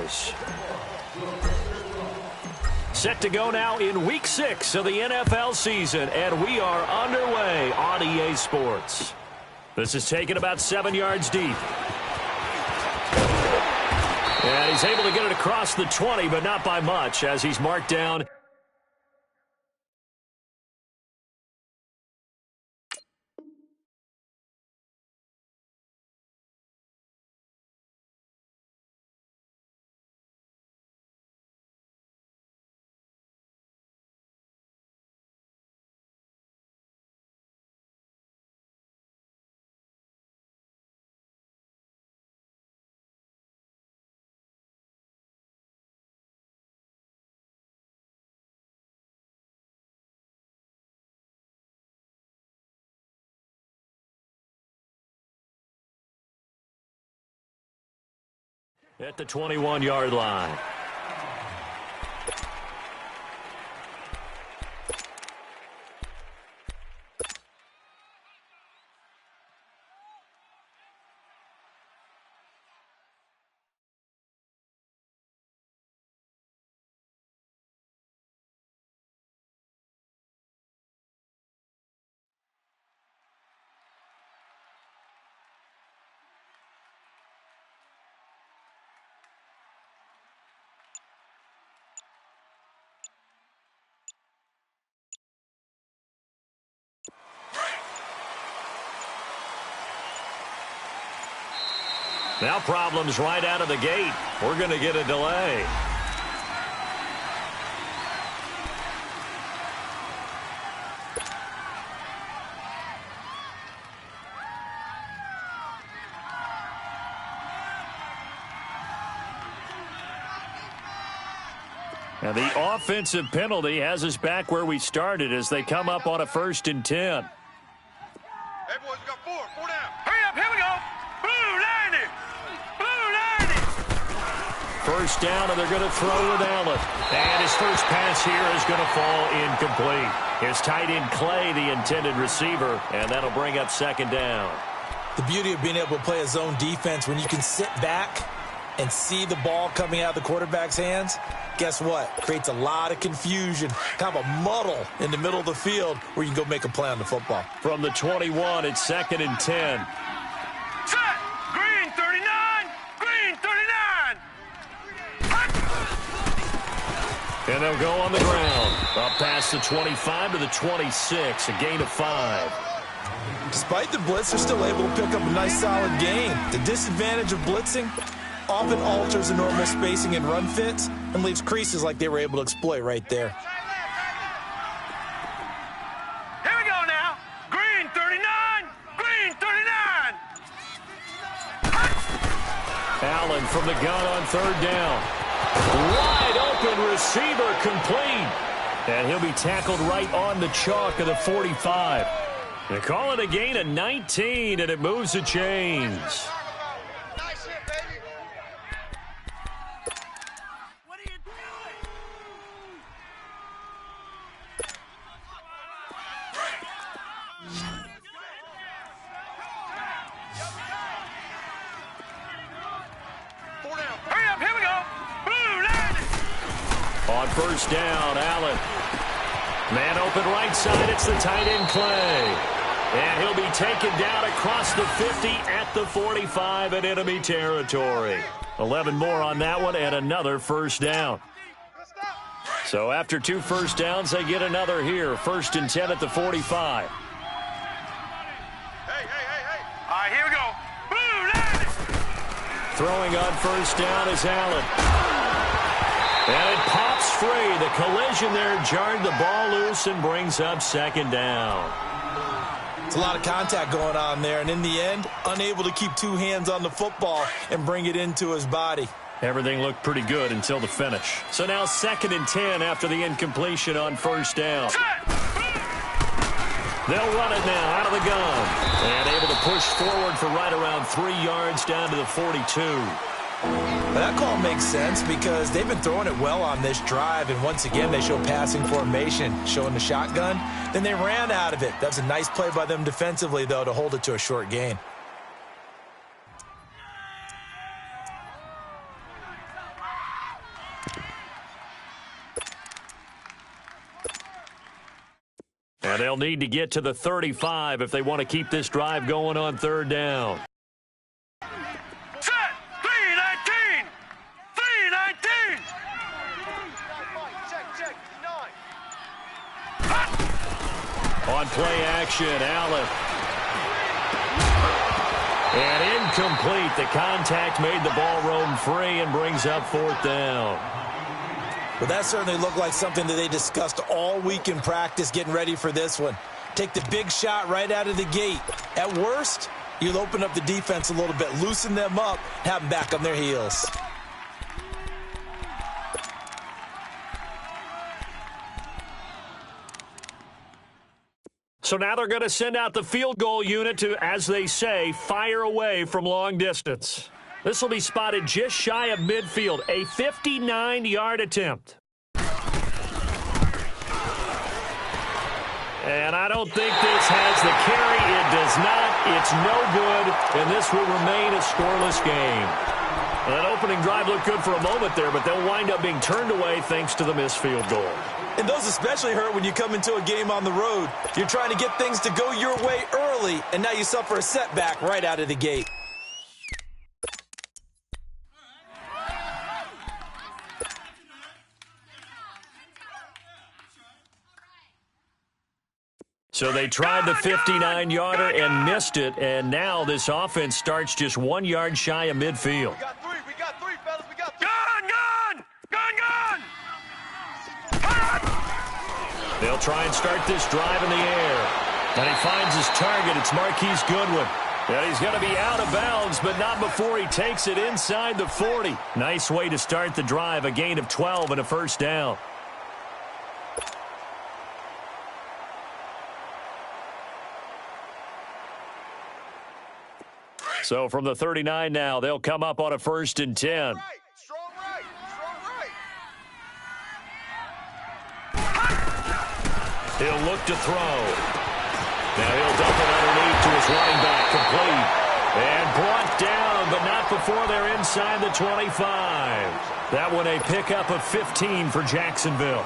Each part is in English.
Jaguars. Set to go now in Week 6 of the NFL season, and we are underway on EA Sports. This is taken about 7 yards deep. And he's able to get it across the 20, but not by much as he's marked down. At the 21-yard line. Now problems right out of the gate. We're going to get a delay. Now the offensive penalty has us back where we started as they come up on a 1st and 10. Hey, boys, we got four down. Hurry up, here we go. Blue 90. First down, and they're going to throw with Allen. And his first pass here is going to fall incomplete. His tight end Clay, the intended receiver, and that'll bring up 2nd down. The beauty of being able to play a zone defense when you can sit back and see the ball coming out of the quarterback's hands, guess what? Creates a lot of confusion, kind of a muddle in the middle of the field where you can go make a play on the football. From the 21, it's 2nd and 10. Set! Green 39! Green 39! And they'll go on the ground. Up past the 25 to the 26, a gain of 5. Despite the blitz, they're still able to pick up a nice solid gain. The disadvantage of blitzing often alters the normal spacing and run fits and leaves creases like they were able to exploit right there. Here we go now. Green 39! Green 39! Allen from the gun on 3rd down. Wide open receiver complete. And he'll be tackled right on the chalk of the 45. They call it a gain of 19, and it moves the chains. Nice hit, baby. What are you doing? Hurry up, here we go. Blue 90. On 1st down, Allen. Man open right side, it's the tight end Clay. And he'll be taken down across the 50 at the 45 in enemy territory. 11 more on that one and another 1st down. So after 2 first downs, they get another here. 1st and 10 at the 45. Hey. All right, here we go. Blue 90. Throwing on 1st down is Allen. And it pops free. The collision there jarred the ball loose and brings up 2nd down. It's a lot of contact going on there, and in the end, unable to keep 2 hands on the football and bring it into his body. Everything looked pretty good until the finish. So now 2nd and 10 after the incompletion on 1st down. They'll run it now out of the gun. And able to push forward for right around 3 yards down to the 42. That call makes sense because they've been throwing it well on this drive, and once again they show passing formation, showing the shotgun. Then they ran out of it. That's a nice play by them defensively, though, to hold it to a short gain. And they'll need to get to the 35 if they want to keep this drive going on third down. Set! 319! 319! Check. 9. On play action, Allen. And incomplete. The contact made the ball roam free and brings up fourth down. Well, that certainly looked like something that they discussed all week in practice getting ready for this one. Take the big shot right out of the gate. At worst, you'll open up the defense a little bit, loosen them up, have them back on their heels. So now they're going to send out the field goal unit to, as they say, fire away from long distance. This will be spotted just shy of midfield, a 59-yard attempt. And I don't think this has the carry. It does not. It's no good, and this will remain a scoreless game. That opening drive looked good for a moment there, but they'll wind up being turned away thanks to the missed field goal. And those especially hurt when you come into a game on the road. You're trying to get things to go your way early, and now you suffer a setback right out of the gate. So they tried the 59-yarder and missed it, and now this offense starts just 1 yard shy of midfield. We got three, fellas. We got three. Gun! They'll try and start this drive in the air. And he finds his target. It's Marquise Goodwin. And he's going to be out of bounds, but not before he takes it inside the 40. Nice way to start the drive, a gain of 12 and a first down. So from the 39 now, they'll come up on a 1st and 10. Strong right. He'll look to throw. Now he'll dump it underneath to his running back, complete. And brought down, but not before they're inside the 25. That one a pickup of 15 for Jacksonville.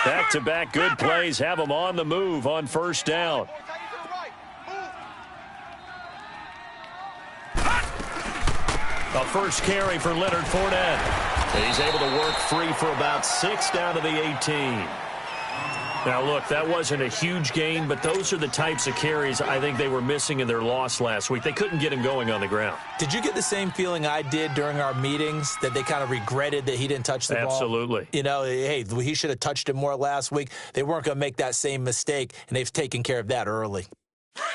Back-to-back good plays have them on the move on first down. A first carry for Leonard Fournette. And he's able to work free for about 6 down to the 18. Now, look, that wasn't a huge gain, but those are the types of carries I think they were missing in their loss last week. They couldn't get him going on the ground. Did you get the same feeling I did during our meetings, that they kind of regretted that he didn't touch the ball? Absolutely. You know, hey, he should have touched it more last week. They weren't going to make that same mistake, and they've taken care of that early. Tight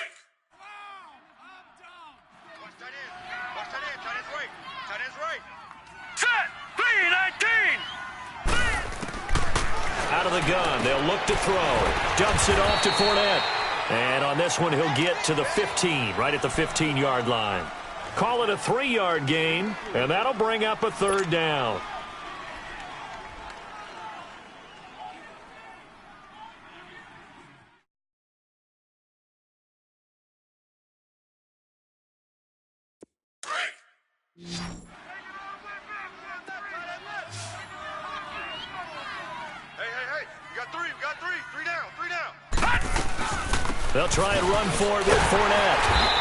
end's right. Set! 319! Out of the gun, they'll look to throw. Dumps it off to Fournette. And on this one, he'll get to the 15, right at the 15-yard line. Call it a 3-yard gain, and that'll bring up a third down. Hey. We got three. Three down. They'll try and run for it with Fournette.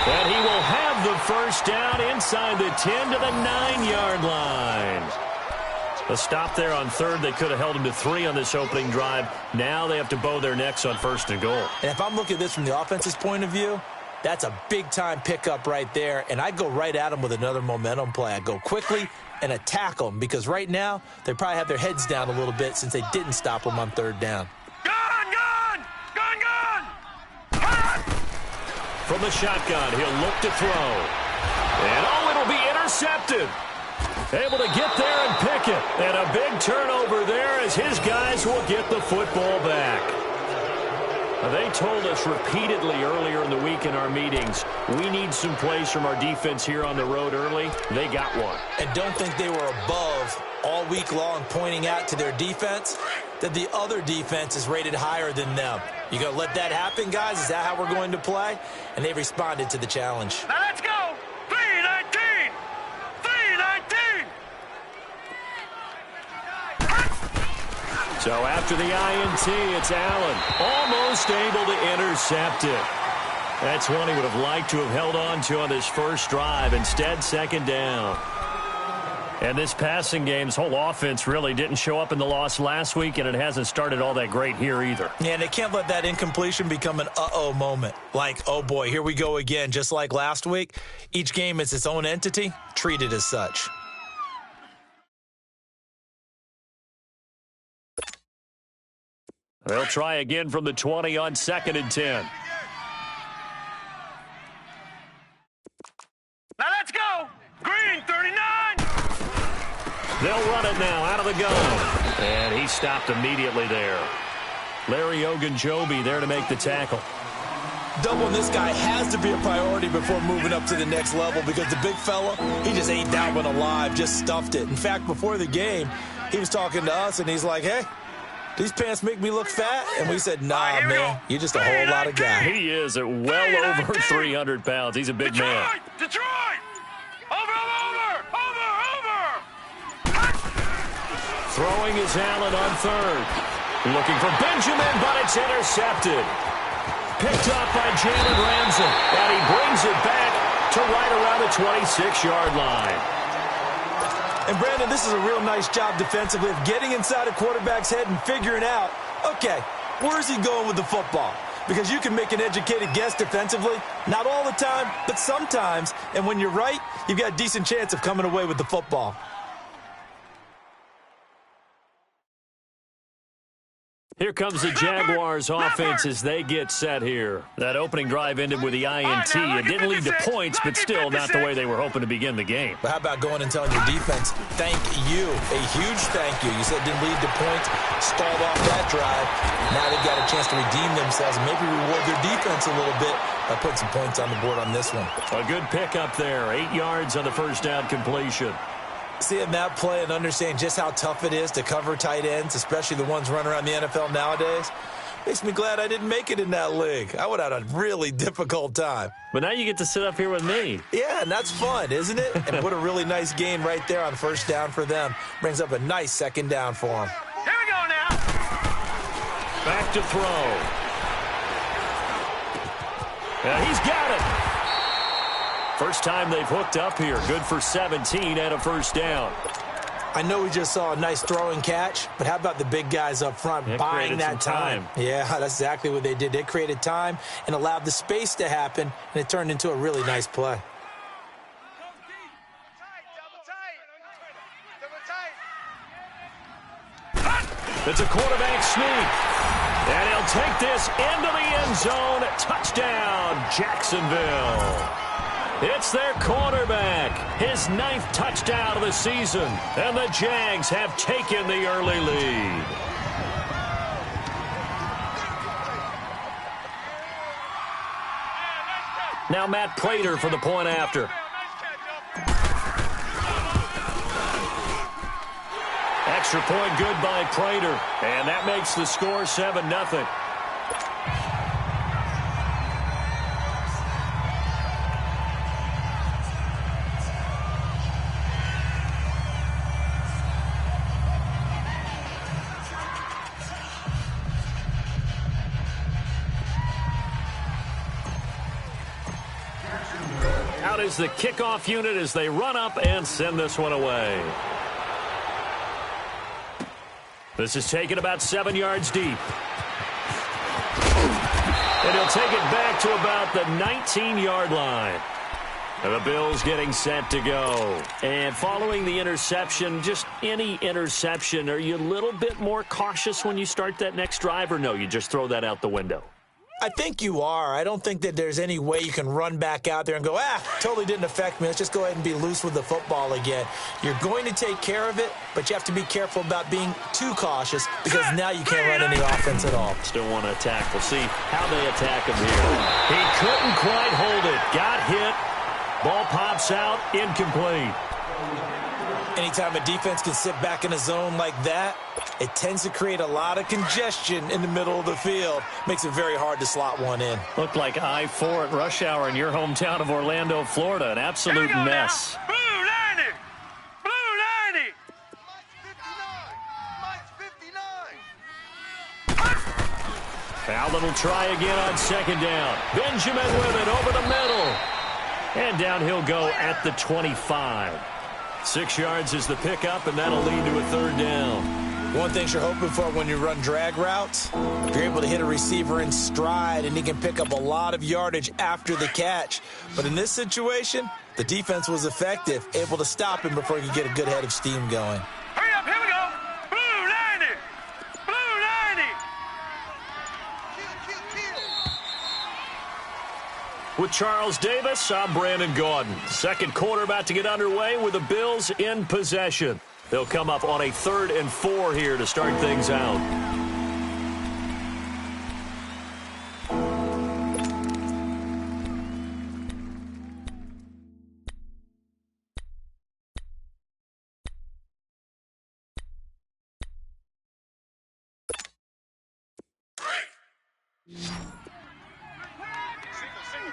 And he will have the first down inside the 10 to the 9-yard line. A stop there on third. They could have held him to 3 on this opening drive. Now they have to bow their necks on 1st and goal. And if I'm looking at this from the offense's point of view, that's a big-time pickup right there. And I'd go right at him with another momentum play. I'd go quickly and attack them, because right now they probably have their heads down a little bit since they didn't stop them on third down. Gun! From the shotgun, he'll look to throw. And, it'll be intercepted. Able to get there and pick it. And a big turnover there as his guys will get the football back. Now, they told us repeatedly earlier in the week in our meetings, we need some plays from our defense here on the road early. They got one. And don't think they were above all week long pointing out to their defense. that the other defense is rated higher than them. You going to let that happen, guys? Is that how we're going to play? And they responded to the challenge. Now let's go. 3-19. 3-19. So after the INT, it's Allen, almost able to intercept it. That's one he would have liked to have held on to on this first drive. Instead, second down. And this passing game's whole offense really didn't show up in the loss last week, and it hasn't started all that great here either. Yeah, and they can't let that incompletion become an uh-oh moment. Like, oh boy, here we go again, just like last week. Each game is its own entity, treated as such. They'll try again from the 20 on 2nd and 10. Now let's go. Green, 39. They'll run it now out of the gun. And he stopped immediately there. Larry Ogunjobi there to make the tackle. Doubling this guy has to be a priority before moving up to the next level because the big fella, he just ate that one alive, just stuffed it. In fact, before the game, he was talking to us, and he's like, hey, these pants make me look fat? And we said, nah, man, you're just a whole lot of guy. He is at well over 300 pounds. He's a big man. Detroit! Over! Throwing is Allen on 3rd. Looking for Benjamin, but it's intercepted. Picked up by Jalen Ramsey. And he brings it back to right around the 26-yard line. And, Brandon, this is a real nice job defensively of getting inside a quarterback's head and figuring out, okay, where's he going with the football? Because you can make an educated guess defensively. Not all the time, but sometimes. And when you're right, you've got a decent chance of coming away with the football. Here comes the Jaguars offense as they get set here. That opening drive ended with the INT. It didn't lead to points, but still not the way they were hoping to begin the game. But how about going and telling your defense, thank you, a huge thank you. You said it didn't lead to points, stalled off that drive. Now they've got a chance to redeem themselves and maybe reward their defense a little bit by putting some points on the board on this one. A good pickup there, 8 yards on the first down completion. Seeing that play and understanding just how tough it is to cover tight ends, especially the ones running around the NFL nowadays, makes me glad I didn't make it in that league. I would have had a really difficult time. But now you get to sit up here with me. Yeah, and that's fun, isn't it? And put a really nice gain right there on first down for them. Brings up a nice second down for them. Here we go now. Back to throw. And he's got it. First time they've hooked up here. Good for 17 and a first down. I know we just saw a nice throw and catch, but how about the big guys up front buying that time? Yeah, that's exactly what they did. They created time and allowed the space to happen, and it turned into a really nice play. It's a quarterback sneak. And he'll take this into the end zone. Touchdown, Jacksonville. It's their quarterback, his 9th touchdown of the season, and the Jags have taken the early lead. Now Matt Prater for the point after. Extra point good by Prater, and that makes the score 7-0. Out is the kickoff unit as they run up and send this one away. This is taken about 7 yards deep. And he'll take it back to about the 19-yard line. And the Bills getting set to go. And following the interception, just any interception, are you a little bit more cautious when you start that next drive, or no, you just throw that out the window? I think you are. I don't think that there's any way you can run back out there and go, totally didn't affect me. Let's just go ahead and be loose with the football again. You're going to take care of it, but you have to be careful about being too cautious because now you can't run any offense at all. Still want to attack. We'll see how they attack him here. He couldn't quite hold it. Got hit. Ball pops out. Incomplete. Anytime a defense can sit back in a zone like that, it tends to create a lot of congestion in the middle of the field. Makes it very hard to slot one in. Looked like I-4 at rush hour in your hometown of Orlando, Florida. An absolute mess. Now. Blue 90! Blue 90! Mike's 59! Allen will try again on second down. Benjamin with it over the middle. And down he'll go at the 25. 6 yards is the pickup, and that'll lead to a third down. One thing you're hoping for when you run drag routes, you're able to hit a receiver in stride, and he can pick up a lot of yardage after the catch. But in this situation, the defense was effective, able to stop him before he could get a good head of steam going. Hurry up, here we go! Blue 90! Blue 90! With Charles Davis, I'm Brandon Gaudin. Second quarter about to get underway with the Bills in possession. They'll come up on a 3rd and 4 here to start things out.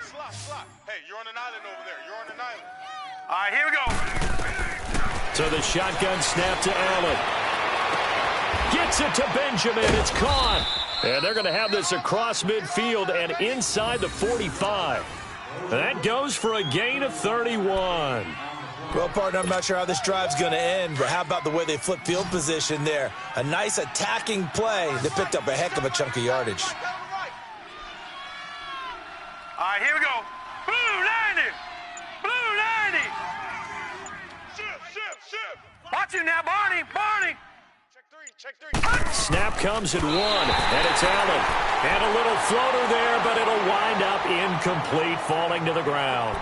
Slot. Hey, you're on an island over there. You're on an island. All right, here we go. So the shotgun snap to Allen. Gets it to Benjamin. It's caught. And they're going to have this across midfield and inside the 45. That goes for a gain of 31. Well, partner, I'm not sure how this drive's going to end, but how about the way they flip field position there? A nice attacking play that picked up a heck of a chunk of yardage. All right, here we go. Blue 90! Blue 90! Shift! Watch it now, Barney! Check three. Snap comes at 1, and it's Allen. And a little floater there, but it'll wind up incomplete, falling to the ground.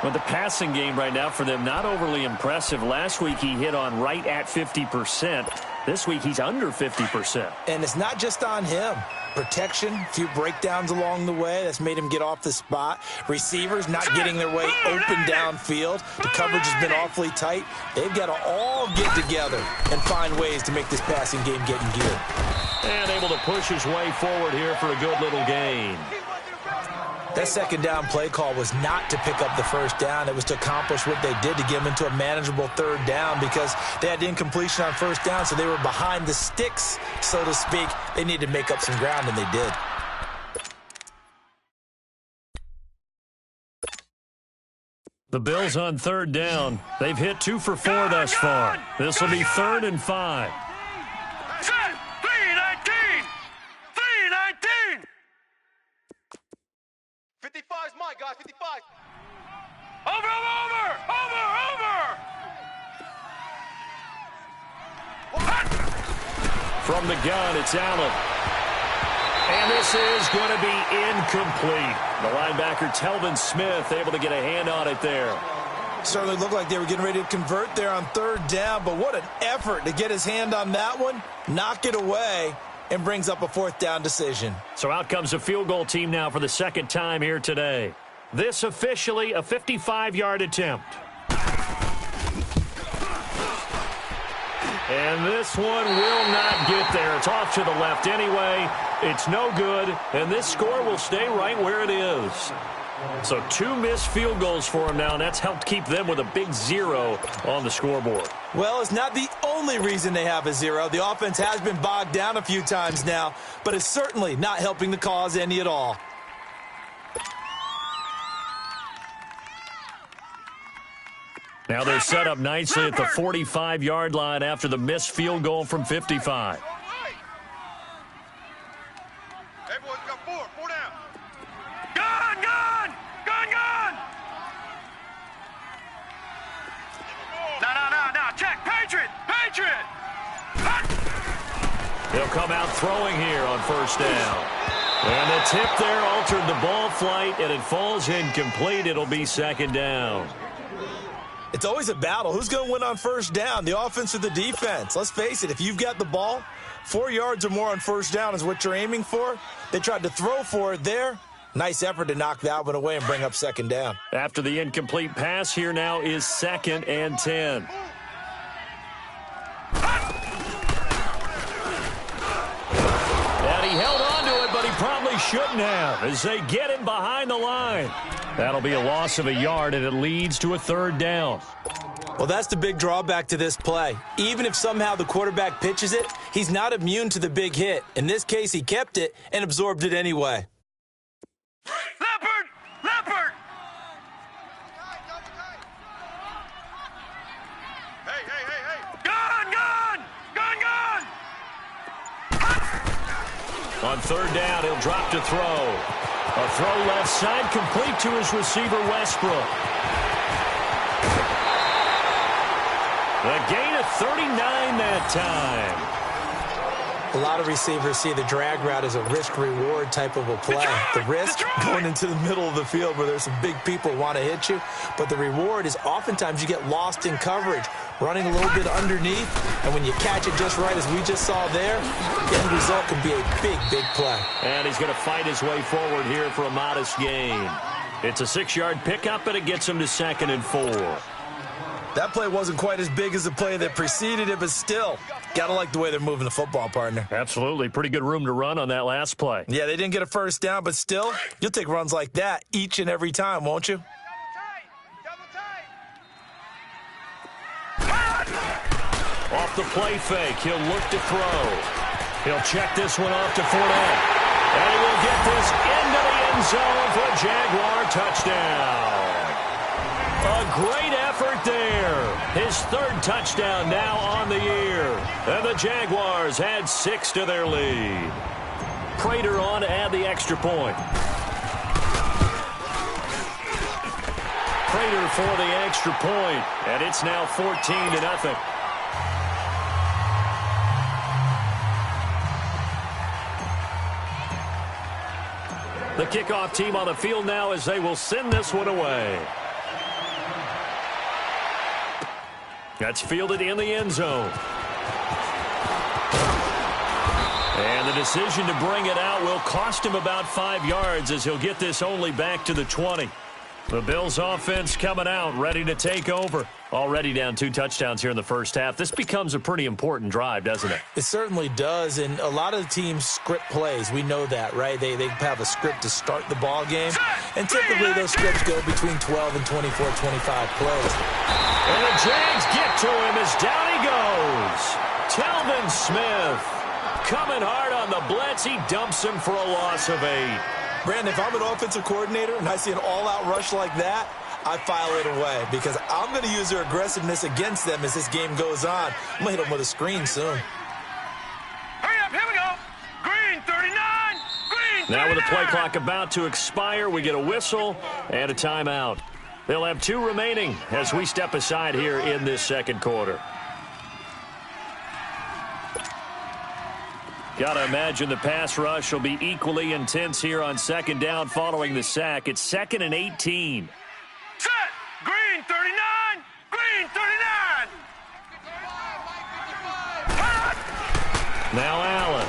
But the passing game right now for them, not overly impressive. Last week he hit on right at 50%. This week he's under 50%. And it's not just on him. Protection, a few breakdowns along the way. That's made him get off the spot. Receivers not getting their way open downfield. The coverage has been awfully tight. They've got to all get together and find ways to make this passing game get in gear. And able to push his way forward here for a good little gain. That second down play call was not to pick up the first down. It was to accomplish what they did to get them into a manageable third down because they had incompletion on first down, so they were behind the sticks, so to speak. They needed to make up some ground, and they did. The Bills on third down. They've hit 2 for 4 thus far. This will be 3rd and 5. Set! 319! 319! 55's mine, guys. 55. Over! From the gun, it's Allen. And this is going to be incomplete. The linebacker, Telvin Smith, able to get a hand on it there. Certainly looked like they were getting ready to convert there on third down, but what an effort to get his hand on that one, knock it away, and brings up a 4th down decision. So out comes a field goal team now for the second time here today. This officially a 55-yard attempt. And this one will not get there. It's off to the left anyway. It's no good, and this score will stay right where it is. So 2 missed field goals for them now, and that's helped keep them with a big 0 on the scoreboard. Well, it's not the only reason they have a 0. The offense has been bogged down a few times now, but it's certainly not helping the cause any at all. Now they're set up nicely at the 45-yard line after the missed field goal from 55. Hey, boys, we got 4 down. Gun! No, check, Patriot! They'll come out throwing here on first down. And the tip there altered the ball flight, and it falls incomplete. It'll be second down. It's always a battle. Who's going to win on first down, the offense or the defense? Let's face it, if you've got the ball, 4 yards or more on first down is what you're aiming for. They tried to throw for it there. Nice effort to knock that one away and bring up second down. After the incomplete pass, here now is 2nd and 10. shouldn't have as they get him behind the line. That'll be a loss of a yard, and it leads to a third down. Well, that's the big drawback to this play. Even if somehow the quarterback pitches it, he's not immune to the big hit. In this case, he kept it and absorbed it anyway. Leopard! Leopard! Hey, hey, hey, hey! Gun, gun! Gun, gun! On third down, he'll drop to throw. A throw left side, complete to his receiver, Westbrook. A gain of 39 that time. A lot of receivers see the drag route as a risk-reward type of a play. The risk going into the middle of the field where there's some big people who want to hit you. But the reward is oftentimes you get lost in coverage, running a little bit underneath. And when you catch it just right, as we just saw there, the end result can be a big, big play. And he's going to fight his way forward here for a modest gain. It's a 6-yard pickup, and it gets him to 2nd and 4. That play wasn't quite as big as the play that preceded it, but still, gotta like the way they're moving the football, partner. Absolutely. Pretty good room to run on that last play. Yeah, they didn't get a first down, but still, you'll take runs like that each and every time, won't you? Off the play fake, he'll look to throw. He'll check this one off to Fournette. And he will get this into the end zone for a Jaguar touchdown. A great effort there. His 3rd touchdown now on the year. And the Jaguars had 6 to their lead. Prater on to add the extra point. Prater for the extra point. And it's now 14-0. The kickoff team on the field now as they will send this one away. That's fielded in the end zone. And the decision to bring it out will cost him about 5 yards as he'll get this only back to the 20. The Bills offense coming out, ready to take over. Already down 2 touchdowns here in the first half. This becomes a pretty important drive, doesn't it? It certainly does, and a lot of the teams script plays. We know that, right? They have a script to start the ball game, and typically those scripts go between 12 and 24, 25 plays. And the Jags get to him as down he goes. Telvin Smith coming hard on the blitz. He dumps him for a loss of 8. Brandon, if I'm an offensive coordinator and I see an all-out rush like that, I file it away because I'm going to use their aggressiveness against them as this game goes on. I'm going to hit them with a screen soon. Hurry up, here we go. Green 39, green 39. Now with the play clock about to expire, we get a whistle and a timeout. They'll have 2 remaining as we step aside here in this second quarter. Got to imagine the pass rush will be equally intense here on 2nd down following the sack. It's 2nd and 18. Set. Green 39, green 39. Now Allen.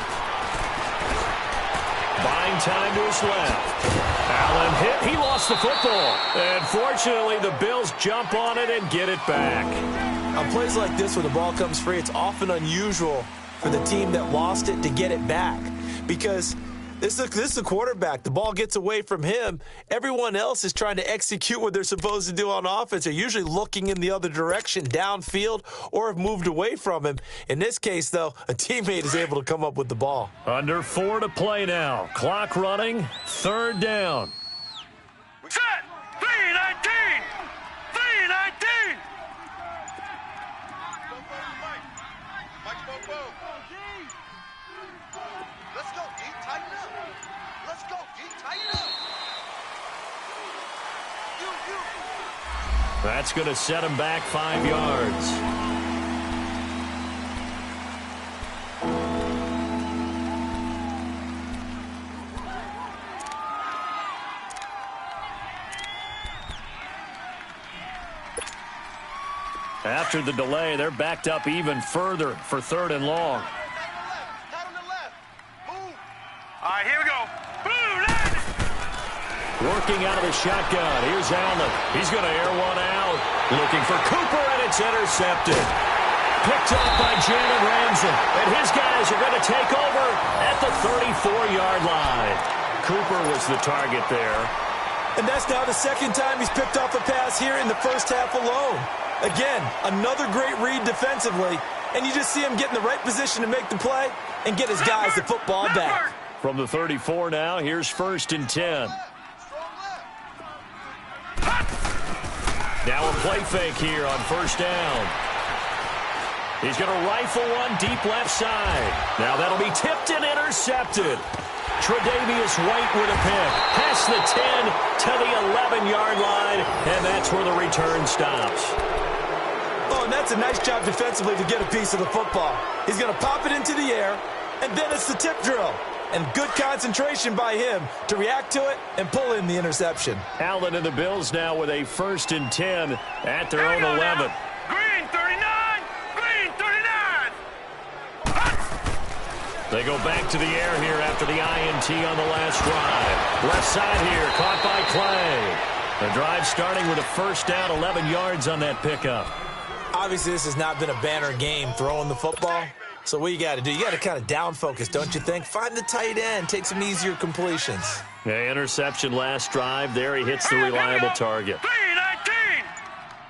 Buying time to his left. Allen hit. He lost the football. And fortunately, the Bills jump on it and get it back. On plays like this where the ball comes free, it's often unusual for the team that lost it to get it back because this is the quarterback. The ball gets away from him. Everyone else is trying to execute what they're supposed to do on offense. They're usually looking in the other direction, downfield, or have moved away from him. In this case, though, a teammate is able to come up with the ball. Under 4 to play now. Clock running. 3rd down. Set. 319, 319. Mike, let's go, D. Tighten up. Let's go, D. Tighten up. That's going to set him back 5 yards. After the delay, they're backed up even further for 3rd and long. Not on the left. Move. All right, here we go. Boom, land it. Working out of the shotgun. Here's Allen. He's going to air one out. Looking for Cooper, and it's intercepted. Picked up by Jalen Ramsey. And his guys are going to take over at the 34-yard line. Cooper was the target there. And that's now the second time he's picked off a pass here in the first half alone. Again, another great read defensively, and you just see him get in the right position to make the play and get his guys the football back. From the 34 now, here's 1st and 10. Now a play fake here on 1st down. He's going to rifle one deep left side. Now that'll be tipped and intercepted. Tre'Davious White with a pick. Past the 10 to the 11-yard line, and that's where the return stops. Oh, and that's a nice job defensively to get a piece of the football. He's going to pop it into the air, and then it's the tip drill. And good concentration by him to react to it and pull in the interception. Allen and the Bills now with a 1st and 10 at their own 11. Now. Green 39! Green 39! They go back to the air here after the INT on the last drive. Left side here, caught by Clay. The drive starting with a 1st down, 11 yards on that pickup. Obviously, this has not been a banner game throwing the football. So what you got to do, you got to kind of down focus, don't you think? Find the tight end, take some easier completions. Yeah, interception last drive. There he hits the reliable target. 319!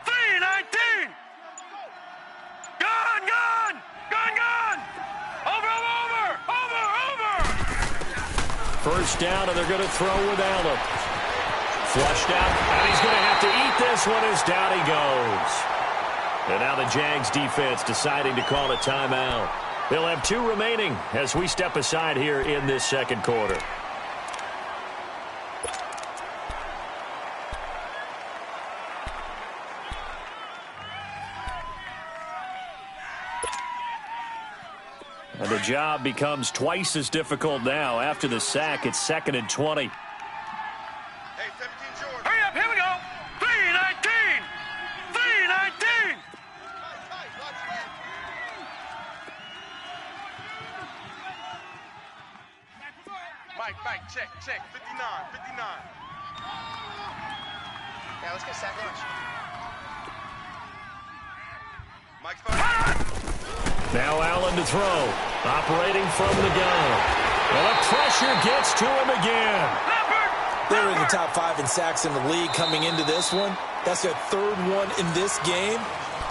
319! Gone, gone! Gone, gone! Over! 1st down, and they're going to throw with Allen. Flushed out, and he's going to have to eat this one as down he goes. And now the Jags defense deciding to call a timeout. They'll have 2 remaining as we step aside here in this 2nd quarter. And the job becomes twice as difficult now. After the sack, it's 2nd and 20. Hey, 17 George. Hurry up, here we go. 319! 319! Mike, check. 59. Yeah, let's get sack lunch. Mike's fine. Now Allen to throw. Operating from the gun. Well, the pressure gets to him again. They're in the top 5 in sacks in the league coming into this one. That's their 3rd one in this game.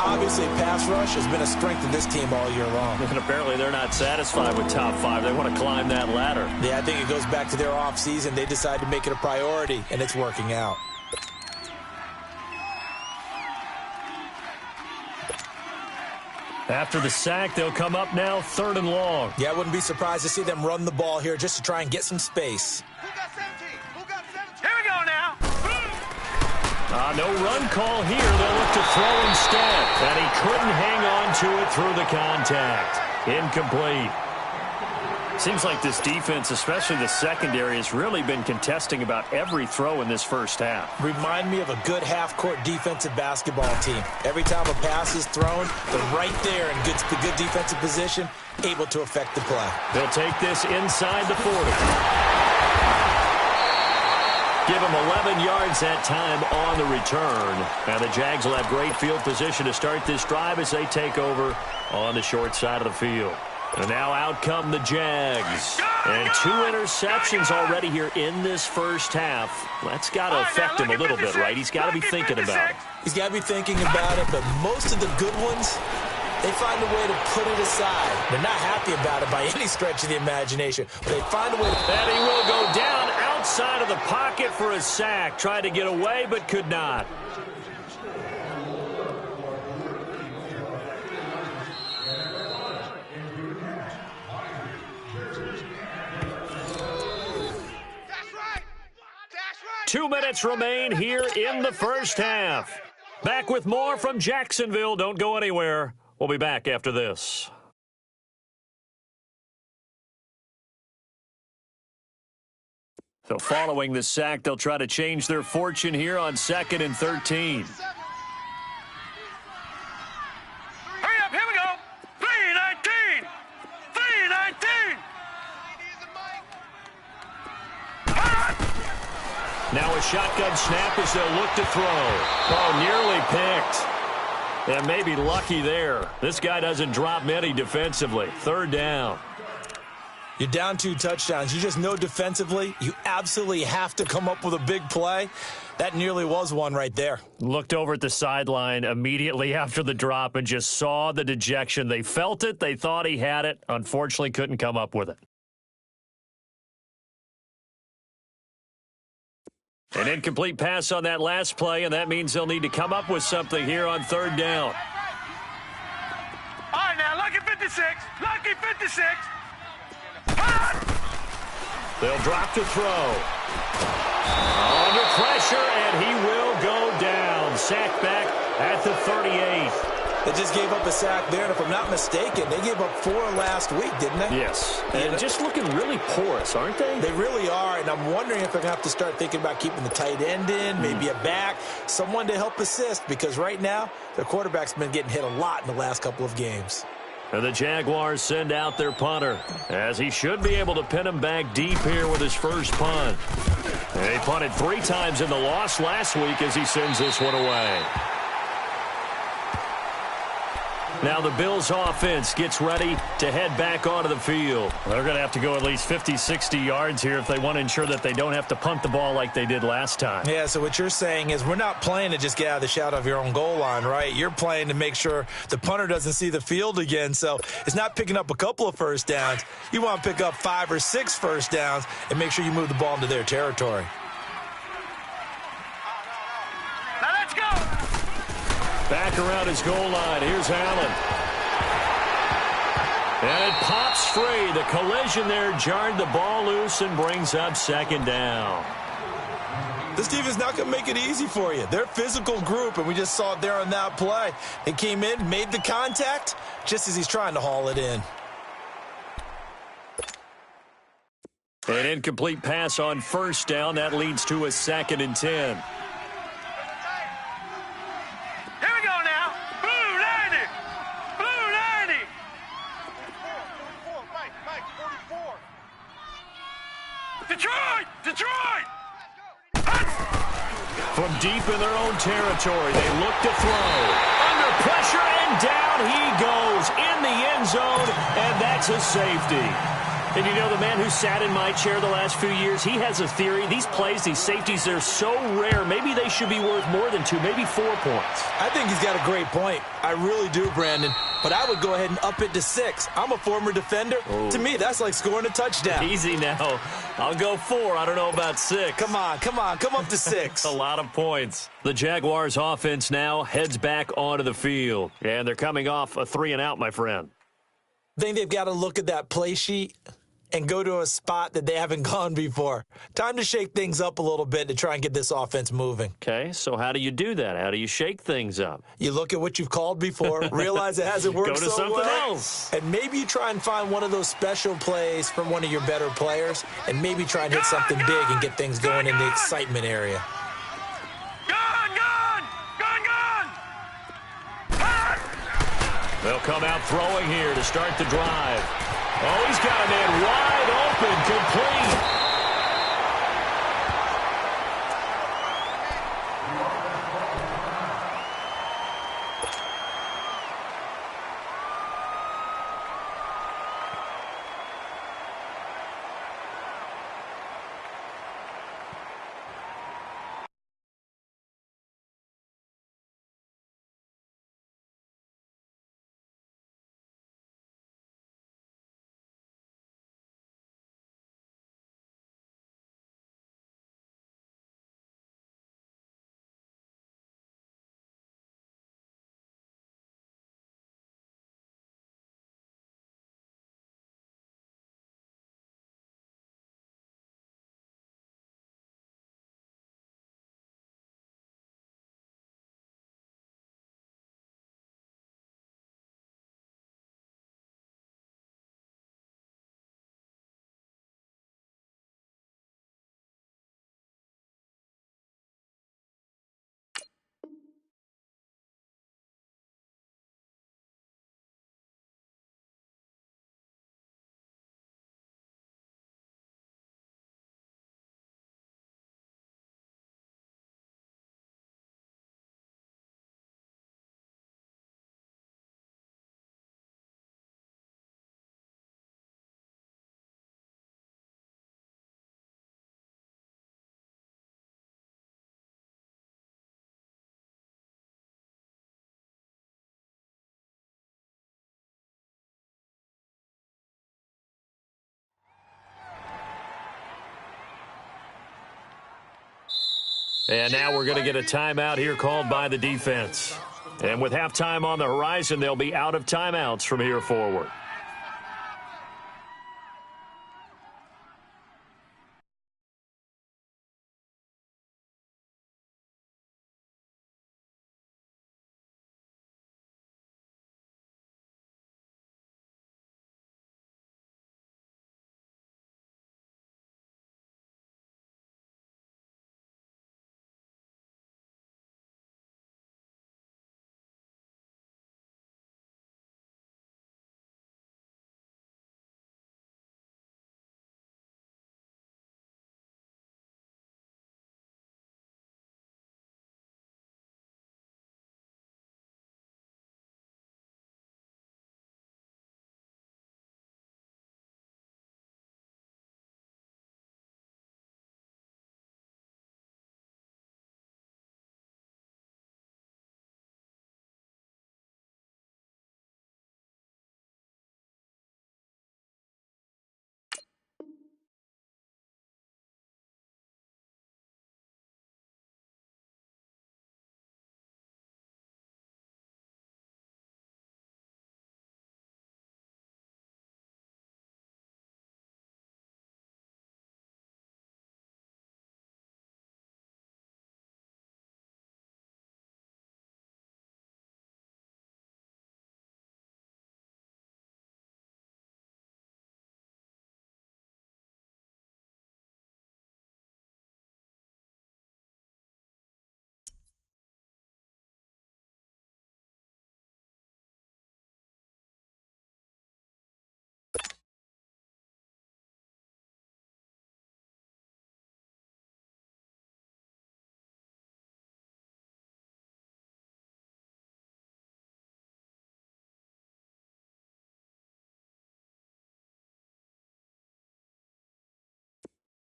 Obviously, pass rush has been a strength of this team all year long. And apparently they're not satisfied with top 5. They want to climb that ladder. Yeah, I think it goes back to their offseason. They decided to make it a priority, and it's working out. After the sack, they'll come up now 3rd and long. Yeah, I wouldn't be surprised to see them run the ball here just to try and get some space. Who got 17? Here we go now. No run call here. They'll look to throw instead. And he couldn't hang on to it through the contact. Incomplete. Seems like this defense, especially the secondary, has really been contesting about every throw in this first half. Remind me of a good half-court defensive basketball team. Every time a pass is thrown, they're right there in good defensive position, able to affect the play. They'll take this inside the 40. Give him 11 yards that time on the return. And the Jags will have great field position to start this drive as they take over on the short side of the field. And now out come the Jags. And 2 interceptions already here in this first half. That's got to affect him a little bit, right? He's got to be thinking about it. He's got to be thinking about it, but most of the good ones, they find a way to put it aside. They're not happy about it by any stretch of the imagination. But they find a way to... And he will go down outside of the pocket for a sack. Tried to get away, but could not. That's right. 2 minutes remain here in the first half. Back with more from Jacksonville. Don't go anywhere. We'll be back after this. So following the sack, they'll try to change their fortune here on 2nd and 13. Hurry up, here we go. 319. 319. Now a shotgun snap as they'll look to throw. Oh, nearly picked. And maybe lucky there. This guy doesn't drop many defensively. 3rd down. You're down 2 touchdowns. You just know defensively you absolutely have to come up with a big play. That nearly was one right there. Looked over at the sideline immediately after the drop and just saw the dejection. They felt it. They thought he had it. Unfortunately, couldn't come up with it. An incomplete pass on that last play, and that means they'll need to come up with something here on 3rd down. All right, now, lucky 56. Lucky 56. They'll drop to throw. Under pressure, and he will go down. Sacked back at the 38. They just gave up a sack there, and if I'm not mistaken, they gave up 4 last week, didn't they? Yes. And just looking really porous, aren't they? They really are, and I'm wondering if they're going to have to start thinking about keeping the tight end in, maybe a back, someone to help assist, because right now, their quarterback's been getting hit a lot in the last couple of games. And the Jaguars send out their punter, as he should be able to pin him back deep here with his first punt. And he punted 3 times in the loss last week as he sends this one away. Now the Bills offense gets ready to head back onto the field. They're going to have to go at least 50, 60 yards here if they want to ensure that they don't have to punt the ball like they did last time. Yeah, so what you're saying is we're not playing to just get out of the shadow of your own goal line, right? You're playing to make sure the punter doesn't see the field again. So it's not picking up a couple of first downs. You want to pick up 5 or 6 first downs and make sure you move the ball into their territory. Now let's go. Back around his goal line. Here's Allen. And it pops free. The collision there jarred the ball loose and brings up 2nd down. This team is not going to make it easy for you. They're a physical group, and we just saw it there on that play. They came in, made the contact, just as he's trying to haul it in. An incomplete pass on 1st down. That leads to a 2nd and 10. Detroit! From deep in their own territory, they look to throw. Under pressure, and down he goes in the end zone, and that's a safety. And you know, the man who sat in my chair the last few years, he has a theory. These plays, these safeties, they're so rare. Maybe they should be worth more than 2, maybe 4 points. I think he's got a great point. I really do, Brandon. But I would go ahead and up it to 6. I'm a former defender. Oh. To me, that's like scoring a touchdown. Easy now. I'll go 4. I don't know about 6. Come on. Come up to 6. A lot of points. The Jaguars offense now heads back onto the field. And they're coming off a 3-and-out, my friend. I think they've got to look at that play sheet and go to a spot that they haven't gone before. Time to shake things up a little bit to try and get this offense moving. Okay, so how do you do that? How do you shake things up? You look at what you've called before, realize it hasn't worked go to so something well, else. and maybe you try and find one of those special plays from one of your better players, and maybe try and hit something big and get things going in the excitement area. They'll come out throwing here to start the drive. Oh, he's got a man wide open, complete. And now we're going to get a timeout here called by the defense. And with halftime on the horizon, they'll be out of timeouts from here forward.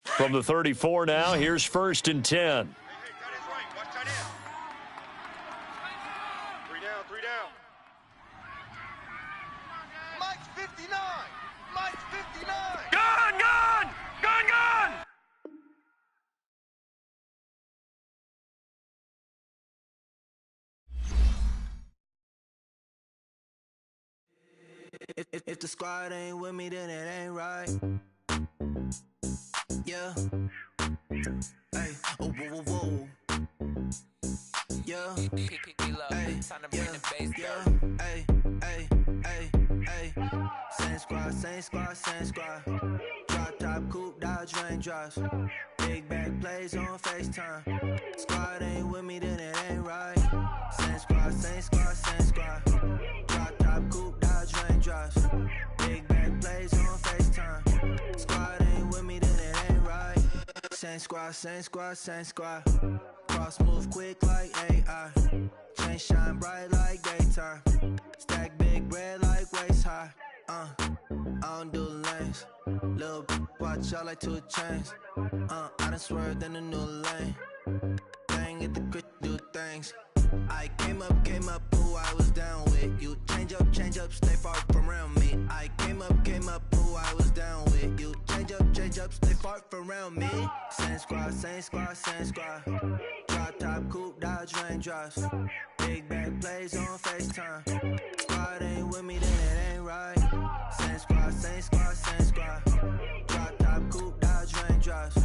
From the 34 now, here's 1st and 10. Hey, tight end's right. Watch tight end. 3 down. Mike's 59. Mike's 59. Gun! If the squad ain't with me, then it ain't right. Yeah. Hey. Oh, whoa, whoa, whoa. Yeah. Hey. Yeah. Hey. Same squad. Drop top, coupe, Dodge raindrops. Big back plays on FaceTime. Squad ain't with me, then it ain't right. Same squad. Drop top, coupe, Dodge raindrops. Big back plays on FaceTime. Squad ain't with me, then it ain't right. Same squad. Cross move quick like AI. Chain shine bright like daytime. Stack big bread like waist high. I don't do lanes. Lil' watch out like 2 chains. I done swerved in a new lane. Bang at the crit, do things. I came up, who I was down with. You change up, stay far from around me. I came up, who I was down with. You change up, stay far from around me. Same squad. Drop top, coupe, Dodge raindrops. Big back plays on FaceTime. Squad ain't with me, then it ain't right. Same squad. Drop top, coupe, Dodge raindrops.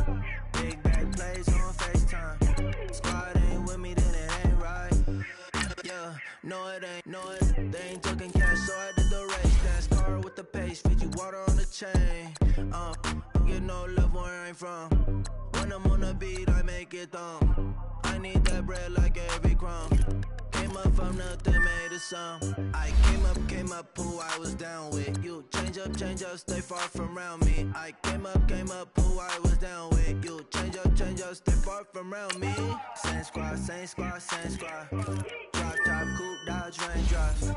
Big back plays on FaceTime. Squad ain't with me, then it ain't right. Yeah, no it ain't. They ain't talking cash, so I did the race. Dance car with the pace, feed you water on the chain. Get no love where I ain't from. When I'm on the beat, I make it thumb. I need that bread like every crumb. Came up from nothing, made a sum. I came up, who I was down with. You change up, stay far from around me. I came up, who I was down with. You change up, stay far from around me. Same squad. Drop top, coupe, Dodge raindrops.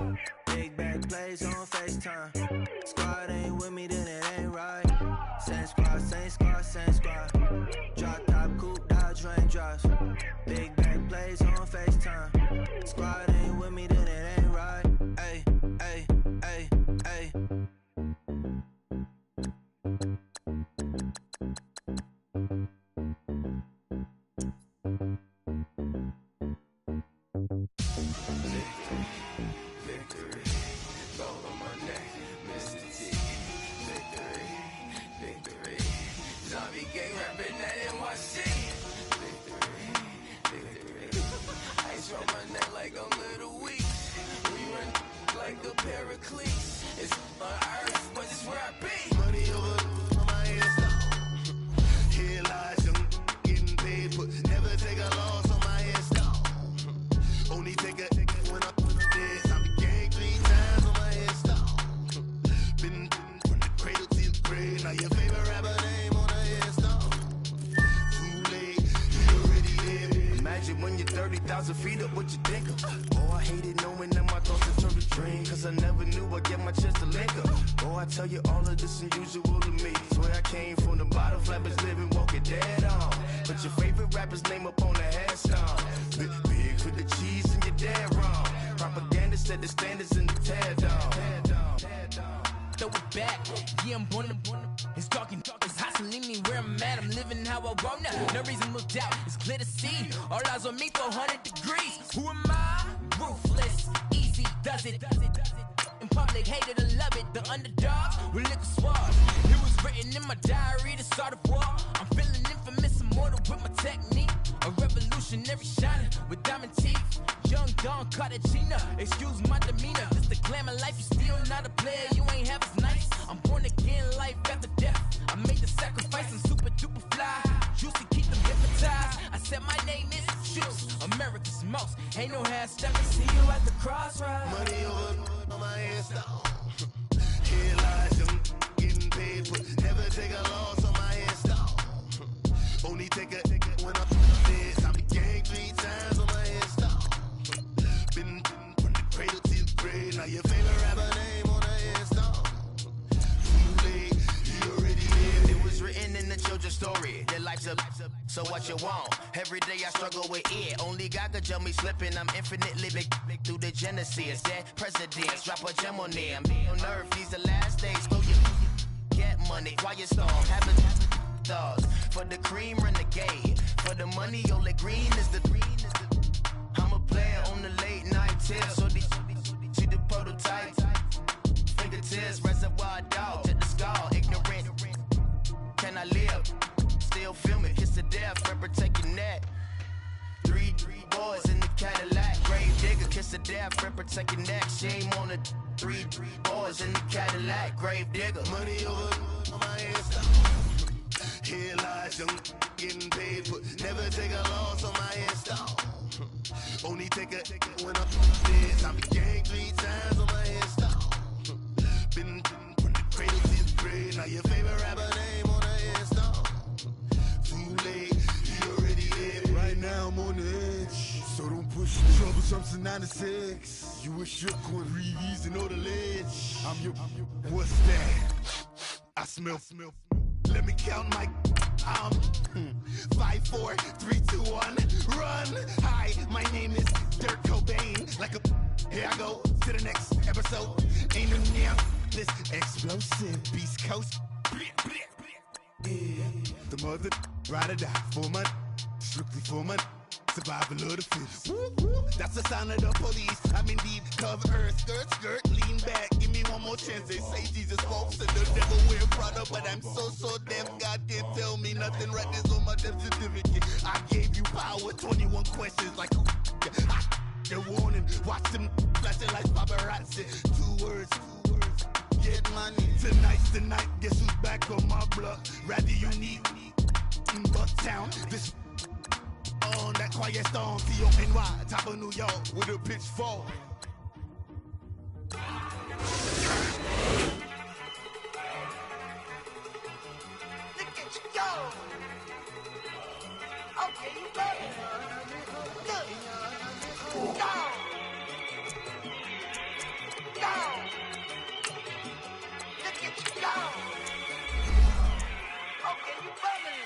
Big back plays on FaceTime. Squad ain't with me, then it ain't right. Same squad. Drop top, coupe, Dodge raindrops. Big back plays on FaceTime. Squad ain't with me, then it ain't right. Ay. spray. Now your favorite rapper name on the headstone. Too late, you already there. Imagine when you're 30,000 feet up, what you think of? Oh, I hated knowing that my thoughts had turned to dream, cause I never knew I'd get my chance to link up. Oh, I tell you all of this unusual to me. Swear I came from the bottom, flappers living, walking dead on. But your favorite rapper's name up on the headstone. Big with the cheese and you're dead wrong. Propaganda set the standards in the tear down. Throw it back, yeah, I'm born to. It's dark, it's hot, so leave me where I'm at. I'm living how I want now. No reason to look out, it's clear to see. All eyes on me, 400 degrees. Who am I? Ruthless, easy, does it. In public, hated or love it. The underdogs with liquor swabs. It was written in my diary to start a war. I'm feeling infamous, immortal with my technique. A revolutionary shining with diamond teeth. Young Don Cartagena, excuse my demeanor. Just the glamour life, you still not a player. You ain't half as nice. I'm born again, life after death. I made the sacrifice, I'm super duper fly. Used to keep them hypnotized. I said my name is Juice, America's most. Ain't no half step. See you at the crossroads. Money over on my headstone. Here lies them getting paid for. Never take a loss on my headstone. Only take a when I'm dead. I'm the gang 3 times on my headstone. Been from the cradle to the grave. Now your favorite rapper name on the headstone. Too late, you already lived. It was written in the children's story. Their life's up, so what you want? Every day I struggle with it. Only God could jump me slipping. I'm infinitely big through the genesis. Dead presidents, drop a gem on them. On earth, these the last days. Go get money, quiet storm. Having thoughts for the cream renegade. For the money, only green is the. I'm a player on the late night tip. So these see the prototype. Fingertips, reservoir dog to the skull. Ignorant. Can I live? Still film it. Kiss the death, protect your neck. 3 boys in the Cadillac. Grave digger, kiss the death, protect your neck. Shame on the 3 boys in the Cadillac. Grave digger. Money over on my headstone. Here lies young getting paid for. Never take a loss on my headstone. Only take a when I'm dead. I'm gang 3 times on my headstone. Been from the cradle to the grave. Now your favorite rapper name on the headstone. Too late, you already lived. Right now I'm on the edge, so don't push me. Troublesome to 9 to 6. You wish you could reason on the ledge. I'm your. What's that? I smell. Let me count my. 5, 4, 3, 2, 1, run. Hi, my name is Dirk Cobain. Like a. Here I go to the next episode. Ain't no damn this explosive Beast Coast. Yeah, the mother ride or die for my. Strictly for my. Survival of the fittest. That's the sign of the police. I'm indeed cover earth, skirt, lean back. Give me one more chance. They say Jesus walks and the devil wear Prada, but I'm so deaf. God can't tell me nothing. Right this on my death certificate. I gave you power. 21 questions like who? The warning. Watch them flashing like paparazzi. 2 words. Get money. Tonight's the night. Guess who's back on my block? Rather unique in Bucktown. This. On that quiet storm, T-O-N-Y, top of New York, with a pitchfork. Look at you go! Okay, you better. Look! Go! Go! Look at you go! Okay, you better.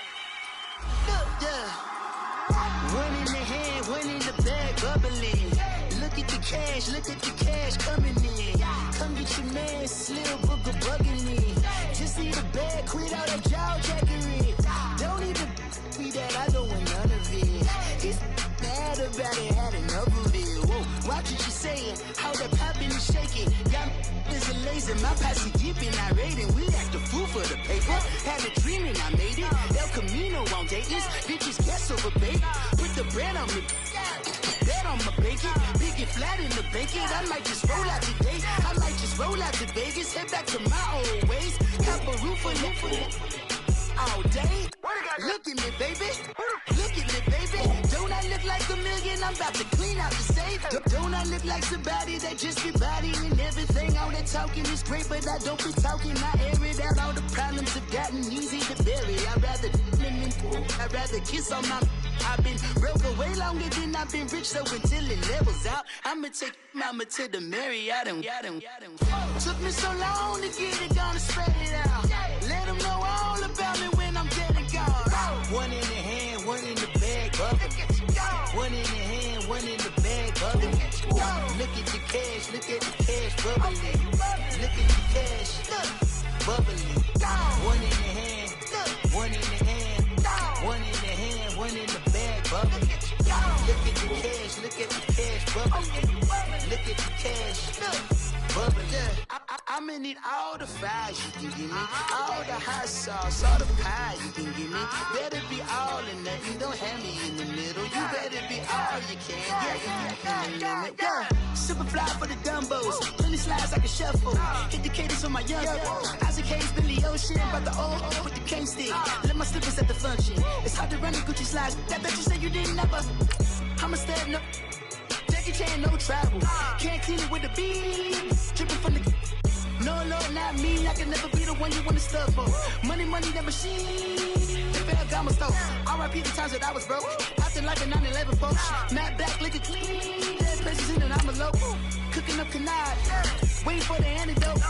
Look, yeah. One in the hand, one in the bag, bubbling. Look at the cash coming in. Come get your man, Slim Booker bugging me. Just need a bag, quit all that jaw jackery. Don't even be that, I don't want none of it. It's bad about it, had enough of it. Whoa, watch what you saying, how that poppin' and shaking. Got is a laser, my posse deep and irate, and we act a fool for the paper. Had a dream and I made it. El Camino on Dayton's, bitches guess over bait. Put the bread on me, bet on my bacon. Big and flat in the bacon. I might just roll out today. I might just roll out to Vegas, head back to my old ways. Have a roof for all day. Look at me, baby. Look at me, baby. Don't I look like $1 million? I'm about to clean out the safe. Don't I look like somebody that just be bodying everything? All that talking is great, but I don't be talking. I air it out. All the problems I'd rather kiss on my. I've been broke way longer than I've been rich, so until it levels out, I'ma take mama to the Marriott and took me so long to get it, gonna spread it out. Let them know all about me when I'm dead and gone. One in the hand, one in the bag, bubble. One in the hand, one in the bag, bubble. Look at the cash, look at the cash, bubbling. Look at the cash, bubbling. One in the hand, one in the hand, one in the hand, one in the bag, bubbling. Look at the cash, look at the cash, bubbling. Look at the cash, bubbling. I'ma need all the fries you can give me, all the hot sauce, all the pie you can give me. Better be all in nothing, don't have me in the middle. You better be all you can, yeah. Super fly for the dumbos, plenty slides like a shuffle. Hit the cadence on my young Isaac Hayes, Billy Ocean, about the old with the cane stick. Let my slippers at the function. It's hard to run the Gucci slides. That bet you say you didn't never. I'ma stand up. Jackie Chan, no travel. Can't clean it with the beat. Dripping from the. No, Lord, not me. I can never be the one you wanna stuff for. Money, that machine. The Ferragamo stove. R.I.P. the times that I was broke. Acting like a 9/11 folks. Matte black, liquor clean. Dead places in and I'm a local. Cooking up canard. Waiting for the antidote.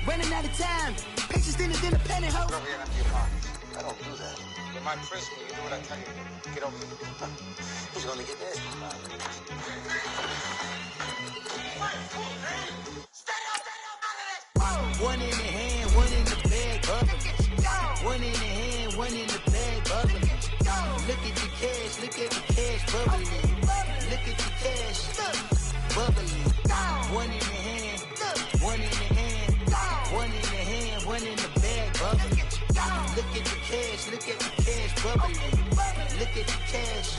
Running out of time. Patience thinner than a penny hoe. I don't do that. In my prison, you do what I tell you. Get over here. He's gonna get this. One in the hand, one in the bag, bubbling. One in the hand, one in the bag, bubbling. Look at the cash, look at the cash, bubbling. Look at the cash, bubbling. One in the hand, one in the hand, one in the hand, one in the bag, bubbling. Look at the cash, look at the cash, bubbling. Look at the cash.